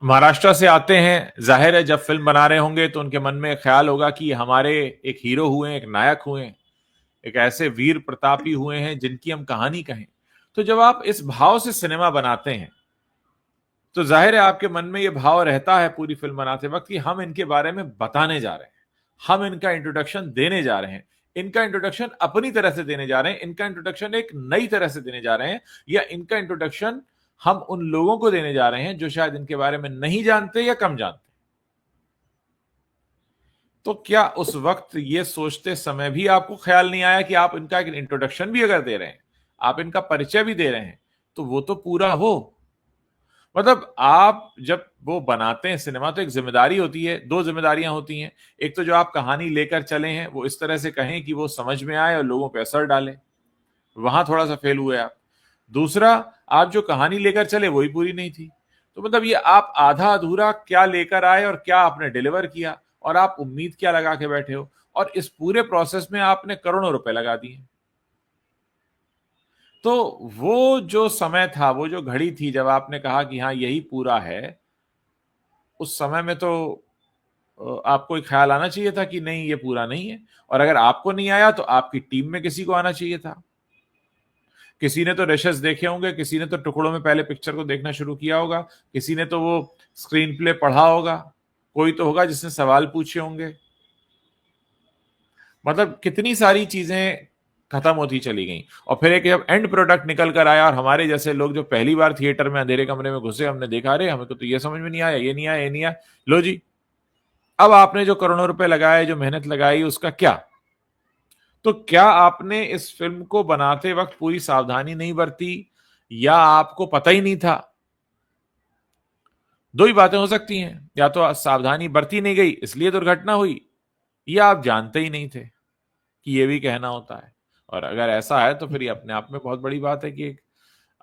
महाराष्ट्र से आते हैं, जाहिर है जब फिल्म बना रहे होंगे तो उनके मन में ख्याल होगा कि हमारे एक हीरो हुए, एक नायक हुए, एक ऐसे वीर प्रतापी हुए हैं जिनकी हम कहानी कहें। तो जब आप इस भाव से सिनेमा बनाते हैं तो जाहिर है आपके मन में यह भाव रहता है पूरी फिल्म बनाते वक्त कि हम इनके बारे में बताने जा रहे हैं, हम इनका इंट्रोडक्शन देने जा रहे हैं, इनका इंट्रोडक्शन अपनी तरह से देने जा रहे हैं, इनका इंट्रोडक्शन एक नई तरह से देने जा रहे हैं, या इनका इंट्रोडक्शन हम उन लोगों को देने जा रहे हैं जो शायद इनके बारे में नहीं जानते या कम जानते। तो क्या उस वक्त ये सोचते समय भी आपको ख्याल नहीं आया कि आप इनका एक इंट्रोडक्शन भी अगर दे रहे हैं, आप इनका परिचय भी दे रहे हैं, तो वो तो पूरा हो। मतलब आप जब वो बनाते हैं सिनेमा तो एक जिम्मेदारी होती है, दो जिम्मेदारियां होती हैं। एक तो जो आप कहानी लेकर चले हैं वो इस तरह से कहें कि वो समझ में आए और लोगों पे असर डाले, वहां थोड़ा सा फेल हुए आप। दूसरा, आप जो कहानी लेकर चले वही पूरी नहीं थी। तो मतलब ये आप आधा अधूरा क्या लेकर आए और क्या आपने डिलीवर किया, और आप उम्मीद क्या लगा के बैठे हो, और इस पूरे प्रोसेस में आपने करोड़ों रुपए लगा दिए। तो वो जो समय था, वो जो घड़ी थी जब आपने कहा कि हाँ यही पूरा है, उस समय में तो आपको एक ख्याल आना चाहिए था कि नहीं ये पूरा नहीं है। और अगर आपको नहीं आया तो आपकी टीम में किसी को आना चाहिए था। किसी ने तो रशेस देखे होंगे, किसी ने तो टुकड़ों में पहले पिक्चर को देखना शुरू किया होगा, किसी ने तो वो स्क्रीन प्ले पढ़ा होगा, कोई तो होगा जिसने सवाल पूछे होंगे। मतलब कितनी सारी चीजें खत्म होती चली गई, और फिर एक जब एंड प्रोडक्ट निकल कर आया और हमारे जैसे लोग जो पहली बार थिएटर में अंधेरे कमरे में घुसे, हमने देखा अरे हमें तो ये समझ में नहीं आया, ये नहीं आया, ये नहीं आया, लो जी अब आपने जो करोड़ों रुपए लगाए, जो मेहनत लगाई, उसका क्या? तो क्या आपने इस फिल्म को बनाते वक्त पूरी सावधानी नहीं बरती, या आपको पता ही नहीं था? दो ही बातें हो सकती हैं, या तो सावधानी बरती नहीं गई इसलिए दुर्घटना हुई, या आप जानते ही नहीं थे कि ये भी कहना होता है। और अगर ऐसा है तो फिर ये अपने आप में बहुत बड़ी बात है कि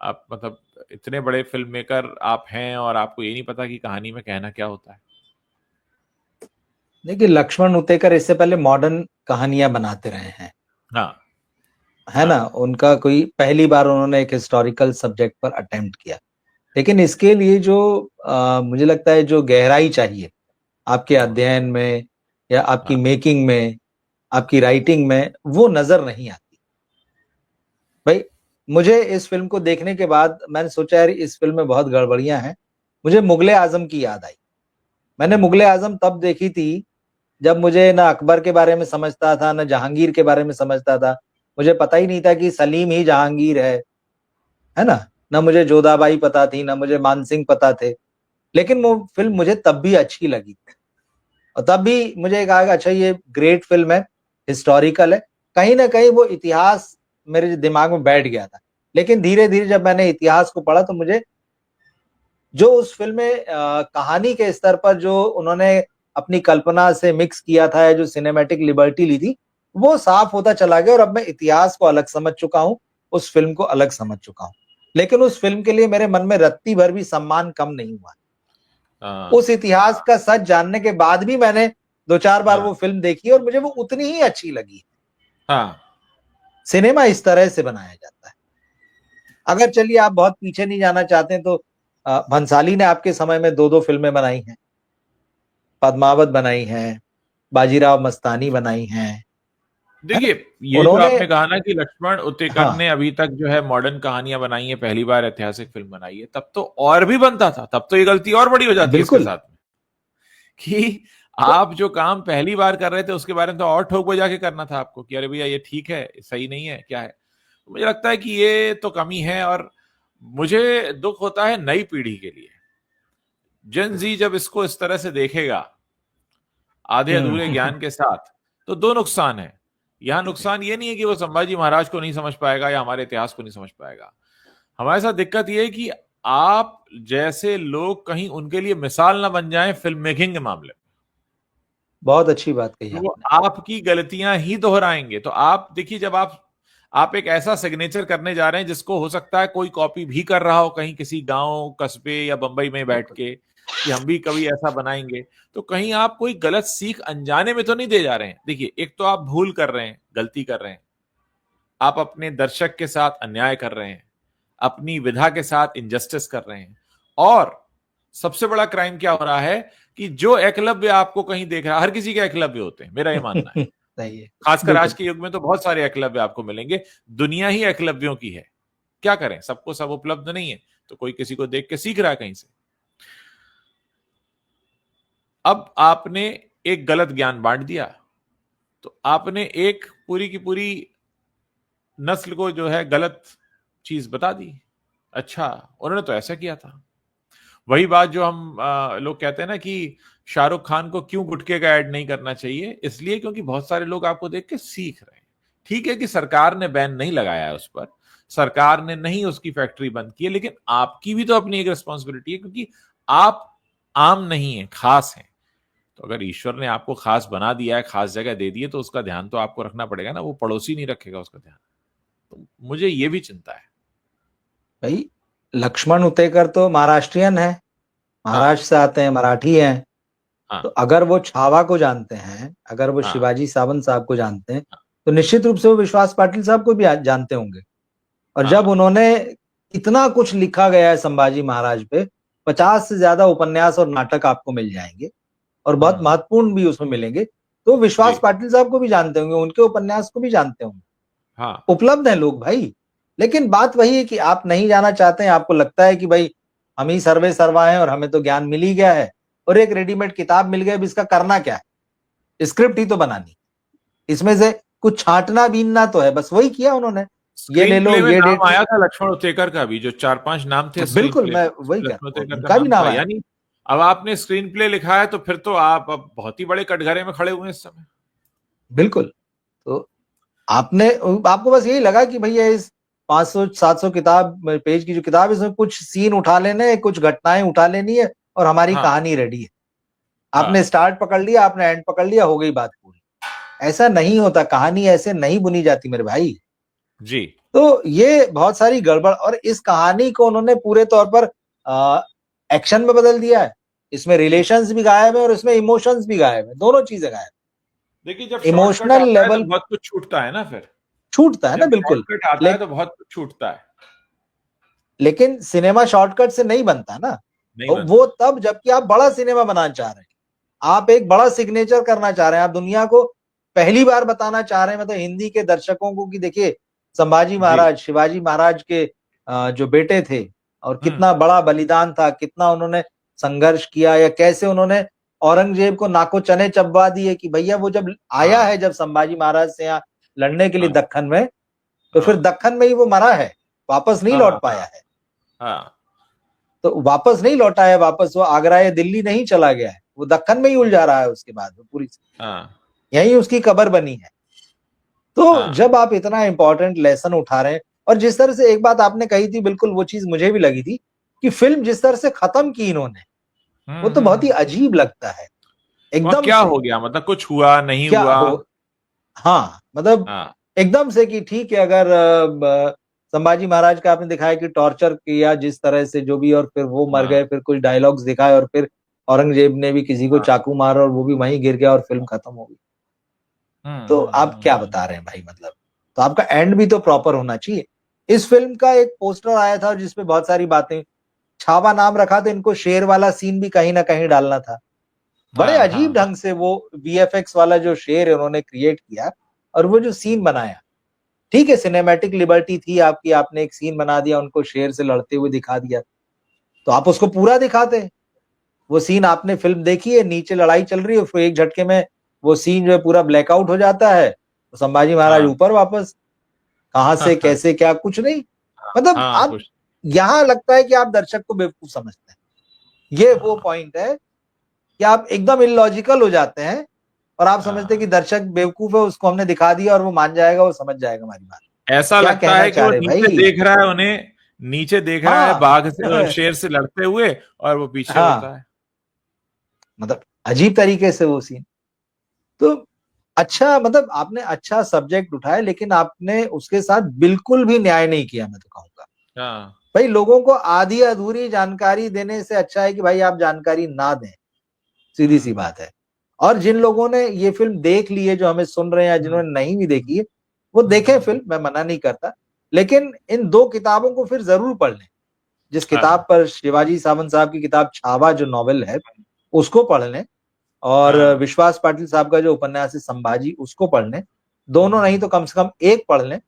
आप मतलब इतने बड़े फिल्म मेकर आप हैं और आपको ये नहीं पता कि कहानी में कहना क्या होता है। देखिए, लक्ष्मण उतेकर इससे पहले मॉडर्न कहानियां बनाते रहे हैं, हाँ है ना। हाँ उनका कोई पहली बार उन्होंने एक हिस्टोरिकल सब्जेक्ट पर अटेम्प्ट किया, लेकिन इसके लिए जो मुझे लगता है जो गहराई चाहिए आपके अध्ययन में या आपकी हाँ मेकिंग में, आपकी राइटिंग में, वो नजर नहीं आती भाई। मुझे इस फिल्म को देखने के बाद मैंने सोचा यार इस फिल्म में बहुत गड़बड़ियां हैं। मुझे मुगले आजम की याद आई। मैंने मुगले आजम तब देखी थी जब मुझे ना अकबर के बारे में समझता था, ना जहांगीर के बारे में समझता था। मुझे पता ही नहीं था कि सलीम ही जहांगीर है ना। ना मुझे जोधाबाई पता थी, ना मुझे मानसिंह पता थे। लेकिन वो फिल्म मुझे तब भी अच्छी लगी, और तब भी मुझे कहा कि अच्छा ये ग्रेट फिल्म है, हिस्टोरिकल है। कहीं ना कहीं वो इतिहास मेरे दिमाग में बैठ गया था। लेकिन धीरे धीरे जब मैंने इतिहास को पढ़ा तो मुझे जो उस फिल्म में कहानी के स्तर पर जो उन्होंने अपनी कल्पना से मिक्स किया था, या जो सिनेमैटिक लिबर्टी ली थी, वो साफ होता चला गया। और अब मैं इतिहास को अलग समझ चुका हूँ, उस फिल्म को अलग समझ चुका हूँ। लेकिन उस फिल्म के लिए मेरे मन में रत्ती भर भी सम्मान कम नहीं हुआ। हाँ उस इतिहास का सच जानने के बाद भी मैंने 2-4 बार हाँ वो फिल्म देखी और मुझे वो उतनी ही अच्छी लगी। हाँ सिनेमा इस तरह से बनाया जाता है। अगर चलिए आप बहुत पीछे नहीं जाना चाहते तो भंसाली ने आपके समय में 2-2 फिल्में बनाई हैं, पद्मावत बनाई है, बाजीराव मस्तानी बनाई है ना। देखिए, ये जो उन्होंने, आपने कहा ना कि लक्ष्मण उतेकर हाँ ने अभी तक जो है मॉडर्न कहानियां बनाई है, पहली बार ऐतिहासिक फिल्म बनाई है, तब तो और भी बनता था। तब तो ये गलती और बड़ी हो जाती है इसके बिल्कुल। साथ में कि तो आप जो काम पहली बार कर रहे थे उसके बारे में तो और ठोक बजा के करना था आपको कि अरे भैया ये ठीक है, सही नहीं है, क्या है। तो मुझे लगता है कि ये तो कमी है। और मुझे दुख होता है नई पीढ़ी के लिए। जेन जी जब इसको इस तरह से देखेगा आधे अधूरे हम्म। ज्ञान के साथ, तो दो नुकसान है। यहां नुकसान ये नहीं है कि वो संभाजी महाराज को नहीं समझ पाएगा या हमारे इतिहास को नहीं समझ पाएगा। हमारे साथ दिक्कत ये है कि आप जैसे लोग कहीं उनके लिए मिसाल ना बन जाएं फिल्म मेकिंग के मामले में। बहुत अच्छी बात कही तो वो आपने। आपकी गलतियां ही दोहराएंगे। तो आप देखिए, जब आप एक ऐसा सिग्नेचर करने जा रहे हैं जिसको हो सकता है कोई कॉपी भी कर रहा हो कहीं किसी गांव कस्बे या बंबई में बैठ बिल्कुल। के कि हम भी कभी ऐसा बनाएंगे, तो कहीं आप कोई गलत सीख अनजाने में तो नहीं दे जा रहे हैं। देखिए, एक तो आप भूल कर रहे हैं, गलती कर रहे हैं, आप अपने दर्शक के साथ अन्याय कर रहे हैं, अपनी विधा के साथ इनजस्टिस कर रहे हैं। और सबसे बड़ा क्राइम क्या हो रहा है कि जो एकलव्य आपको कहीं देख रहा है, हर किसी के एकलव्य होते हैं, मेरा ये मानना है। सही है। खासकर आज बिल्कुल। के युग में तो बहुत सारे एकलव्य आपको मिलेंगे। दुनिया ही एकलव्यों की है। क्या करें, सबको सब उपलब्ध नहीं है, तो कोई किसी को देख के सीख रहा है कहीं से। अब आपने एक गलत ज्ञान बांट दिया, तो आपने एक पूरी की पूरी नस्ल को जो है गलत चीज बता दी। अच्छा, उन्होंने तो ऐसा किया था। वही बात जो हम लोग कहते हैं ना कि शाहरुख खान को क्यों गुटखे का ऐड नहीं करना चाहिए, इसलिए क्योंकि बहुत सारे लोग आपको देख के सीख रहे हैं। ठीक है कि सरकार ने बैन नहीं लगाया है उस पर, सरकार ने नहीं उसकी फैक्ट्री बंद की है, लेकिन आपकी भी तो अपनी एक रिस्पॉन्सिबिलिटी है, क्योंकि आप आम नहीं है, खास है। तो अगर ईश्वर ने आपको खास बना दिया है, खास जगह दे दी है, तो उसका ध्यान तो आपको रखना पड़ेगा ना। वो पड़ोसी नहीं रखेगा उसका ध्यान। तो मुझे ये भी चिंता है। भाई, लक्ष्मण उतेकर तो महाराष्ट्रियन है, हाँ महाराष्ट्र से आते हैं, मराठी हैं। तो हाँ अगर वो छावा को जानते हैं, अगर वो हाँ शिवाजी सावंत साहब को जानते हैं, हाँ तो निश्चित रूप से वो विश्वास पाटिल साहब को भी जानते होंगे। और जब हाँ उन्होंने, इतना कुछ लिखा गया है संभाजी महाराज पे, 50 से ज्यादा उपन्यास और नाटक आपको मिल जाएंगे, और बहुत हम्म, महत्वपूर्ण भी उसमें मिलेंगे। तो जी विश्वास पाटिल साहब को भी जानते होंगे, उनके उपन्यास को भी जानते होंगे। हाँ उपलब्ध है लोग भाई। लेकिन बात वही है कि आप नहीं जाना चाहते हैं। आपको लगता है कि भाई हम ही सर्वे सर्वा हैं और हमें तो ज्ञान मिल ही गया है, और एक रेडीमेड किताब मिल गई, अब इसका करना क्या है, स्क्रिप्ट ही तो बनानी, इसमें से कुछ छांटना बीनना तो है, बस वही किया उन्होंने। ये ले स्क्रीन लो, प्ले में ये नाम डेट लो। आया था लक्ष्मण उतेकर का भी, जो 4-5 नाम थे स्क्रीन बिल्कुल, प्ले मैं में, वही उसमें कह लक्ष्मण रहा हूँ, उतेकर का उनका भी नाम नाम था। आया। यानी अब आपने स्क्रीन प्ले लिखा है तो फिर तो आप अब बहुत ही बड़े कटघरे में खड़े हुए हैं इस समय। बिल्कुल। तो आपने आपको बस यही लगा कि भैया इस 500-700 किताब पेज की जो किताब है इसमें कुछ सीन उठा लेने हैं, कुछ घटनाएं उठा लेनी है और हमारी हाँ कहानी रेडी है। आपने हाँ स्टार्ट पकड़ लिया, आपने एंड पकड़ लिया, हो गई बात पूरी। ऐसा नहीं होता, कहानी ऐसे नहीं बुनी जाती मेरे भाई। जी। तो ये बहुत सारी गड़बड़, और इस कहानी को उन्होंने पूरे तौर पर एक्शन में बदल दिया है। इसमें रिलेशंस भी गायब है और इसमें इमोशंस भी गायब है, दोनों चीजें गायब। देखिए जब शॉर्टकट इमोशनल आता है तो लेवल बहुत कुछ छूटता है ना फिर। छूटता है ना, जब बिल्कुल। शॉर्टकट आता ले, है तो बहुत कुछ छूटता है। लेकिन सिनेमा शॉर्टकट से नहीं बनता ना। नहीं वो बनता। तब जबकि आप बड़ा सिनेमा बनाना चाह रहे हैं, आप एक बड़ा सिग्नेचर करना चाह रहे हैं, आप दुनिया को पहली बार बताना चाह रहे हैं, मतलब हिंदी के दर्शकों को, कि देखिए संभाजी जी। महाराज, शिवाजी महाराज के जो बेटे थे, और हम्म। कितना बड़ा बलिदान था, कितना उन्होंने संघर्ष किया, या कैसे उन्होंने औरंगजेब को नाको चने चबवा दिए कि भैया वो जब आया हाँ है, जब संभाजी महाराज से यहाँ लड़ने के लिए हाँ दक्कन में, तो फिर हाँ दक्कन में ही वो मरा है, वापस नहीं हाँ लौट हाँ पाया है। हाँ तो वापस नहीं लौटा है, वापस वो आगरा या दिल्ली नहीं चला गया है, वो दक्कन में ही उलझा रहा है उसके बाद वो पूरी, हाँ यही उसकी कब्र बनी है। तो हाँ। जब आप इतना इंपॉर्टेंट लेसन उठा रहे हैं, और जिस तरह से एक बात आपने कही थी, बिल्कुल वो चीज मुझे भी लगी थी, कि फिल्म जिस तरह से खत्म की इन्होंने, वो तो बहुत ही हम्म। अजीब लगता है, वहाँ एकदम क्या से। हो गया, मतलब कुछ हुआ नहीं क्या हुआ। हो, हाँ मतलब हाँ एकदम से कि ठीक है, अगर संभाजी महाराज का आपने दिखाया कि टॉर्चर किया जिस तरह से, जो भी, और फिर वो मर गए, हाँ फिर कुछ डायलॉग्स दिखाए, और फिर औरंगजेब ने भी किसी को हाँ। चाकू मारा और वो भी वहीं गिर गया और फिल्म खत्म हो गई। तो आप क्या बता रहे हैं भाई, मतलब तो आपका एंड भी तो प्रॉपर होना चाहिए। इस फिल्म का एक पोस्टर आया था जिसपे बहुत सारी बातें, छावा नाम रखा, तो इनको शेर वाला सीन भी कहीं ना कहीं डालना था। बड़े हाँ अजीब हाँ ढंग से वो वीएफएक्स वाला जो शेर है उन्होंने क्रिएट किया, और वो जो सीन बनाया, ठीक है सिनेमैटिक लिबर्टी थी आपकी, आपने एक सीन बना दिया, उनको शेर से लड़ते हुए दिखा दिया, तो आप उसको पूरा दिखाते। वो सीन आपने फिल्म देखी है, नीचे लड़ाई चल रही है, फिर एक झटके में वो सीन जो है पूरा ब्लैकआउट हो जाता है, तो संभाजी महाराज हाँ ऊपर वापस, कहां से हाँ कैसे क्या, कुछ नहीं। मतलब हाँ आप, कुछ। यहां लगता है कि आप दर्शक को बेवकूफ समझते हैं। ये वो हाँ पॉइंट है कि आप एकदम इलॉजिकल हो जाते हैं, और आप समझते हैं कि हाँ। दर्शक बेवकूफ है, उसको हमने दिखा दिया और वो मान जाएगा, वो समझ जाएगा हमारी बात। ऐसा क्या लगता कहना है कि चाह वो रहे नीचे भाई। देख रहा है उन्हें, नीचे देख रहा है हाँ बाघ से, शेर से लड़ते हुए, और वो पीछे हाँ, होता है। मतलब अजीब तरीके से वो सीन। तो अच्छा, मतलब आपने अच्छा सब्जेक्ट उठाया, लेकिन आपने उसके साथ बिल्कुल भी न्याय नहीं किया, मैं तो कहूंगा। हाँ भाई लोगों को आधी अधूरी जानकारी देने से अच्छा है कि भाई आप जानकारी ना दें, सीधी सी हम्म बात है। और जिन लोगों ने ये फिल्म देख ली है, जो हमें सुन रहे हैं, या हम्म जिन्होंने नहीं भी देखी है, वो देखें हम्म। फिल्म, मैं मना नहीं करता, लेकिन इन दो किताबों को फिर जरूर पढ़ लें। जिस किताब हाँ पर, शिवाजी सावंत साहब की किताब छावा जो नॉवेल है, उसको पढ़ लें, और हाँ। विश्वास पाटिल साहब का जो उपन्यास है संभाजी, उसको पढ़ लें। दोनों नहीं तो हम्म। कम से कम एक पढ़ लें।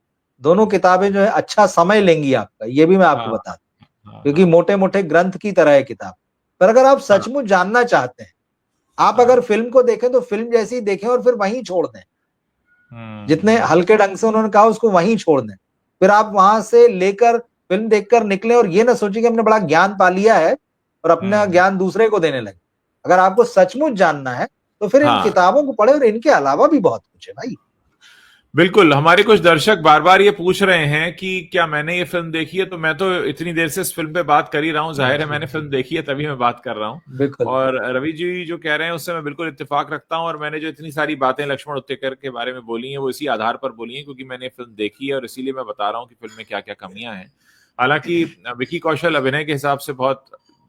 दोनों किताबें जो है अच्छा समय लेंगी आपका, ये भी मैं आपको हाँ बता दूं, हाँ क्योंकि हाँ मोटे मोटे ग्रंथ की तरह है किताब। पर अगर आप हाँ सचमुच जानना चाहते हैं, आप अगर हाँ। फिल्म को देखें तो फिल्म जैसी ही देखें और फिर वहीं छोड़ दें। जितने हम्म। हल्के ढंग से उन्होंने कहा उसको वहीं छोड़ दें। फिर आप वहां से लेकर फिल्म देखकर निकले और ये ना सोचिए कि हमने बड़ा ज्ञान पा लिया है और अपना हम्म। ज्ञान दूसरे को देने लगे। अगर आपको सचमुच जानना है तो फिर इन हाँ किताबों को पढ़े, और इनके अलावा भी बहुत कुछ है भाई। बिल्कुल। हमारे कुछ दर्शक बार बार ये पूछ रहे हैं कि क्या मैंने ये फिल्म देखी है, तो मैं तो इतनी देर से इस फिल्म पे बात कर ही रहा हूँ, जाहिर है मैंने फिल्म देखी है तभी मैं बात कर रहा हूँ। बिल्कुल। और रवि जी जो कह रहे हैं उससे मैं बिल्कुल इत्तेफाक रखता हूँ, और मैंने जो इतनी सारी बातें लक्ष्मण उत्तेकर के बारे में बोली हैं वो इसी आधार पर बोली हैं, क्योंकि मैंने फिल्म देखी है और इसीलिए मैं बता रहा हूँ कि फिल्म में क्या क्या कमियां हैं। हालांकि विकी कौशल अभिनय के हिसाब से बहुत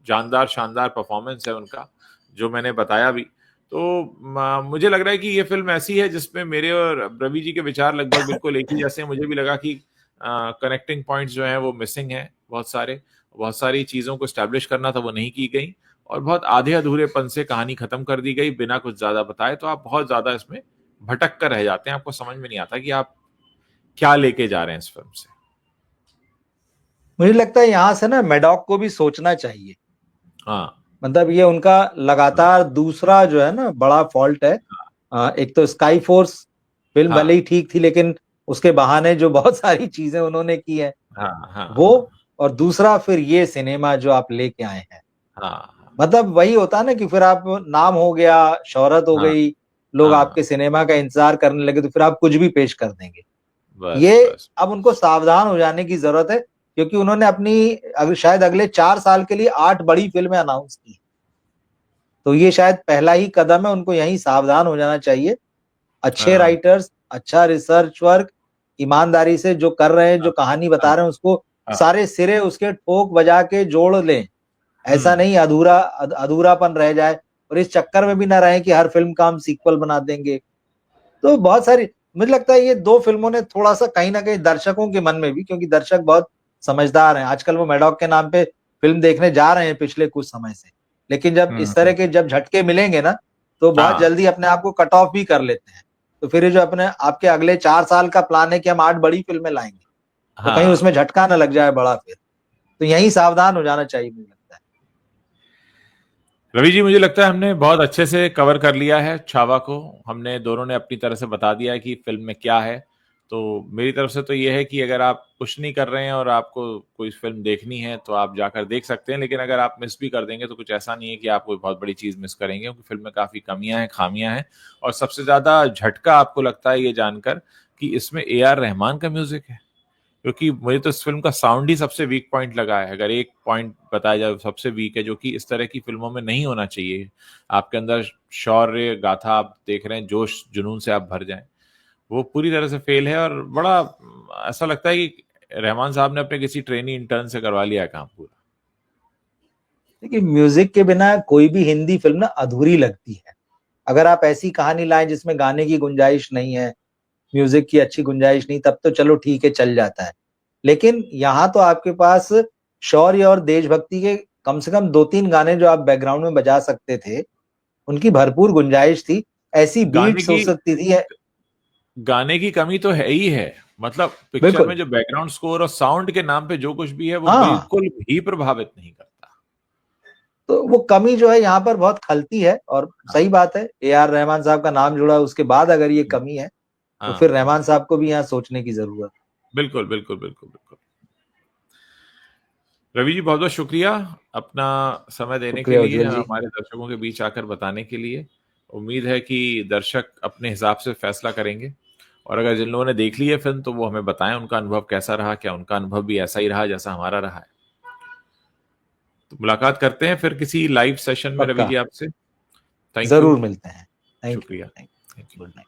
जानदार शानदार परफॉर्मेंस है उनका, जो मैंने बताया भी। तो मुझे लग रहा है कि ये फिल्म ऐसी है जिसमें मेरे और रवि जी के विचार लगभग बिल्कुल एक ही जैसे हैं। मुझे भी लगा कि कनेक्टिंग पॉइंट्स जो हैं वो मिसिंग हैं, बहुत सारी चीज़ों को स्टैब्लिश करना था वो नहीं की गई, और बहुत आधे अधूरेपन से कहानी खत्म कर दी गई बिना कुछ ज्यादा बताए। तो आप बहुत ज्यादा इसमें भटक कर रह जाते हैं, आपको समझ में नहीं आता कि आप क्या लेके जा रहे हैं इस फिल्म से। मुझे लगता है यहां से ना मैडॉक को भी सोचना चाहिए। हाँ मतलब ये उनका हाँ लगातार दूसरा जो है ना बड़ा फॉल्ट है। एक तो स्काई फोर्स फिल्म भले हाँ ही ठीक थी, लेकिन उसके बहाने जो बहुत सारी चीजें उन्होंने की है हाँ हाँ वो, हाँ और दूसरा फिर ये सिनेमा जो आप लेके आए हैं। हाँ मतलब वही होता है ना कि फिर आप, नाम हो गया, शोहरत हो हाँ गई, लोग हाँ आपके सिनेमा का इंतजार करने लगे, तो फिर आप कुछ भी पेश कर देंगे। बस ये बस। अब उनको सावधान हो जाने की जरूरत है, क्योंकि उन्होंने अपनी शायद अगले 4 साल के लिए 8 बड़ी फिल्में अनाउंस की। तो ये शायद पहला ही कदम है, उनको यहीं सावधान हो जाना चाहिए। अच्छे हाँ राइटर्स, अच्छा रिसर्च वर्क, ईमानदारी से जो कर रहे हैं, जो हाँ कहानी बता हाँ रहे हैं, उसको हाँ। सारे सिरे उसके ठोक बजा के जोड़ लें। ऐसा हम्म। नहीं अधूरापन रह जाए, और इस चक्कर में भी ना रहे कि हर फिल्म का हम सीक्वल बना देंगे। तो बहुत सारी, मुझे लगता है ये 2 फिल्मों ने थोड़ा सा कहीं ना कहीं दर्शकों के मन में भी, क्योंकि दर्शक बहुत समझदार हैं आजकल, वो मैडॉक के नाम पे फिल्म देखने जा रहे हैं पिछले कुछ समय से, लेकिन जब इस तरह हम्म। के जब झटके मिलेंगे ना, तो बहुत हाँ जल्दी अपने आप को कट ऑफ भी कर लेते हैं। तो फिर ये जो अपने आपके अगले 4 साल का प्लान है कि हम 8 बड़ी फिल्में लाएंगे, तो कहीं हाँ। उसमें झटका ना लग जाए बड़ा फिर। तो यही सावधान हो जाना चाहिए, मुझे लगता है। रवि जी, मुझे लगता है हमने बहुत अच्छे से कवर कर लिया है छावा को। हमने दोनों ने अपनी तरह से बता दिया है कि फिल्म में क्या है। तो मेरी तरफ से तो ये है कि अगर आप कुछ नहीं कर रहे हैं और आपको कोई फिल्म देखनी है तो आप जाकर देख सकते हैं, लेकिन अगर आप मिस भी कर देंगे तो कुछ ऐसा नहीं है कि आप कोई बहुत बड़ी चीज़ मिस करेंगे, क्योंकि फिल्म में काफ़ी कमियां हैं, खामियां हैं। और सबसे ज़्यादा झटका आपको लगता है ये जानकर कि इसमें A R रहमान का म्यूजिक है, क्योंकि मुझे तो इस फिल्म का साउंड ही सबसे वीक पॉइंट लगा है। अगर एक पॉइंट बताया जाए सबसे वीक है, जो कि इस तरह की फिल्मों में नहीं होना चाहिए। आपके अंदर शौर्य गाथा आप देख रहे हैं, जोश जुनून से आप भर जाएं, वो पूरी तरह से फेल है। और बड़ा ऐसा लगता है कि रहमान साहब ने अपने किसी ट्रेनी इंटर्न से करवा लिया है काम पूरा। देखिए, म्यूजिक के बिना कोई भी हिंदी फिल्म ना अधूरी लगती है। अगर आप ऐसी कहानी लाएं जिसमें गाने की गुंजाइश नहीं है, म्यूजिक की अच्छी गुंजाइश नहीं, तब तो चलो ठीक है, चल जाता है। लेकिन यहाँ तो आपके पास शौर्य और देशभक्ति के कम से कम 2-3 गाने जो आप बैकग्राउंड में बजा सकते थे, उनकी भरपूर गुंजाइश थी, ऐसी गाने बीट्स हो की सकती थी। गाने की कमी तो है ही है। मतलब पिक्चर में बिल्कुल। जो बैकग्राउंड स्कोर और साउंड के नाम पे जो कुछ भी है वो हाँ, बिल्कुल भी प्रभावित नहीं करता। तो वो कमी जो है यहाँ पर बहुत खलती है, और हाँ सही बात है, A R रहमान साहब का नाम जुड़ा उसके बाद अगर ये कमी है, तो हाँ। फिर रहमान साहब को भी यहाँ सोचने की जरूरत है। बिल्कुल बिल्कुल बिल्कुल बिल्कुल। रवि जी, बहुत बहुत शुक्रिया अपना समय देने के शुक्रिया लिए, उज्जवल जी। हमारे दर्शकों के बीच आकर बताने के लिए। उम्मीद है कि दर्शक अपने हिसाब से फैसला करेंगे, और अगर जिन लोगों ने देख ली है फिल्म तो वो हमें बताएं उनका अनुभव कैसा रहा, क्या उनका अनुभव भी ऐसा ही रहा जैसा हमारा रहा है। तो मुलाकात करते हैं फिर किसी लाइव सेशन में रवि पक्का, जी आपसे। Thank you. जरूर मिलते हैं। Thank you. शुक्रिया। Thank thank you. You. Good night.